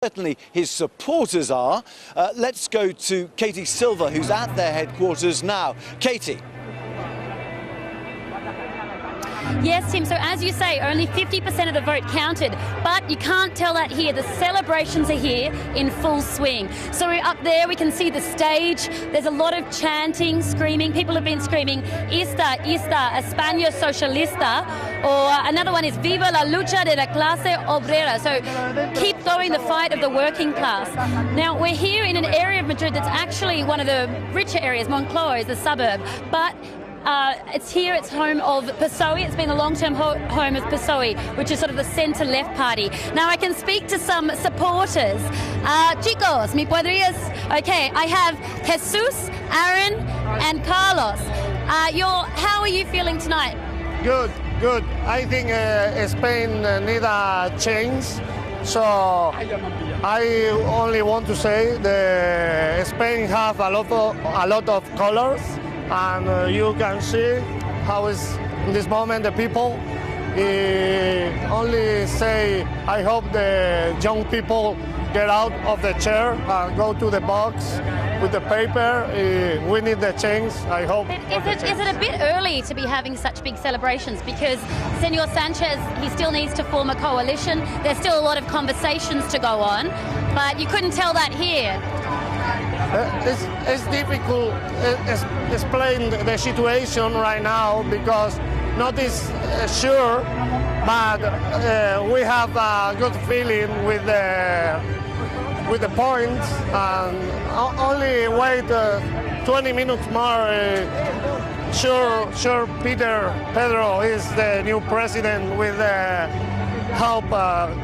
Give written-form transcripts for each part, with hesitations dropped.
certainly his supporters are. Let's go to Katie Silva, who's at their headquarters now. Katie. Yes, Tim, so as you say, only 50% of the vote counted, but you can't tell that here. The celebrations are here in full swing. So up there we can see the stage. There's a lot of chanting, screaming. People have been screaming, Esta, España Socialista, or another one is Viva la lucha de la clase obrera. So keep going the fight of the working class. Now, we're here in an area of Madrid that's actually one of the richer areas. Moncloa is the suburb, but it's here, it's home of PSOE. It's been a long-term home of PSOE, which is sort of the centre-left party. Now I can speak to some supporters. Chicos, ¿me podrías? Okay, I have Jesus, Aaron, and Carlos. How are you feeling tonight? Good. I think Spain need a change. So I only want to say that Spain have a lot of colors. And you can see how is in this moment the people only say, I hope the young people get out of the chair and go to the box with the paper. We need the change, I hope. But is it a bit early to be having such big celebrations? Because Senor Sanchez, he still needs to form a coalition. There's still a lot of conversations to go on, but you couldn't tell that here. It's difficult to explain the situation right now because not is sure, but we have a good feeling with the points, and only wait 20 minutes more. Sure, Pedro is the new president with help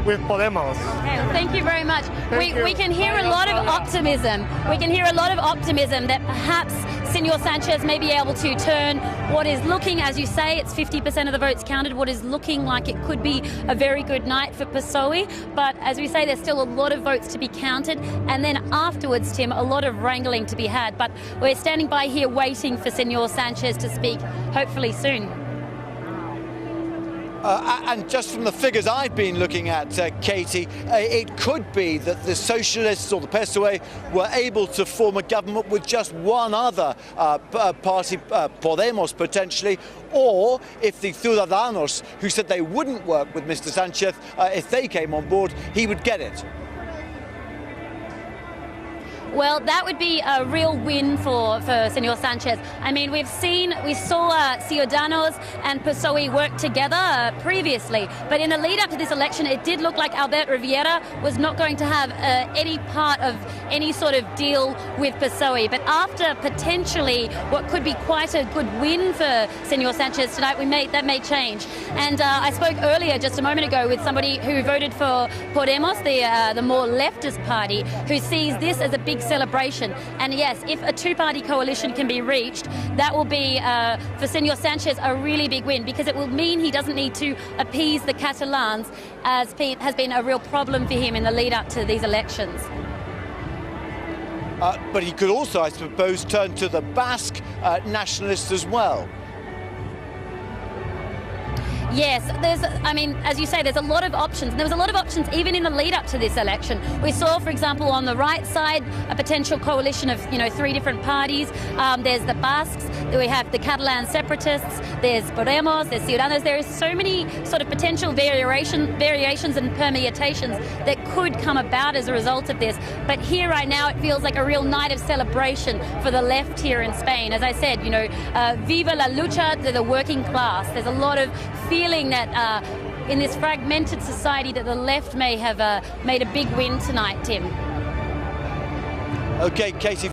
with Podemos. Okay, well, thank you very much. We can hear a lot of optimism. We can hear a lot of optimism that perhaps Senor Sanchez may be able to turn what is looking, as you say, it's 50% of the votes counted, what is looking like it could be a very good night for PSOE. But as we say, there's still a lot of votes to be counted. And then afterwards, Tim, a lot of wrangling to be had. But we're standing by here waiting for Senor Sanchez to speak, hopefully soon. And just from the figures I've been looking at, Katie, it could be that the Socialists or the PSOE were able to form a government with just one other party, Podemos potentially, or if the Ciudadanos, who said they wouldn't work with Mr. Sanchez, if they came on board, he would get it. Well, that would be a real win for Senor Sanchez. I mean, we saw Ciudadanos and PSOE work together previously, but in the lead up to this election, it did look like Albert Rivera was not going to have any part of any sort of deal with PSOE. But after potentially what could be quite a good win for Senor Sanchez tonight, that may change. And I spoke earlier, just a moment ago, with somebody who voted for Podemos, the more leftist party, who sees this as a big celebration. And yes, if a two-party coalition can be reached, that will be, for Senor Sanchez, a really big win, because it will mean he doesn't need to appease the Catalans, as has been a real problem for him in the lead-up to these elections. But he could also, I suppose, turn to the Basque nationalists as well. Yes, I mean, as you say, there's a lot of options. And there was a lot of options even in the lead up to this election. We saw, for example, on the right side, a potential coalition of, 3 different parties. There's the Basques, we have the Catalan separatists, there's Podemos, there's Ciudadanos. There are so many sort of potential variations and permutations that could come about as a result of this. But here right now, it feels like a real night of celebration for the left here in Spain. As I said, Viva la lucha de the working class. There's a lot of feeling that in this fragmented society that the left may have made a big win tonight, Tim. Okay, Katie.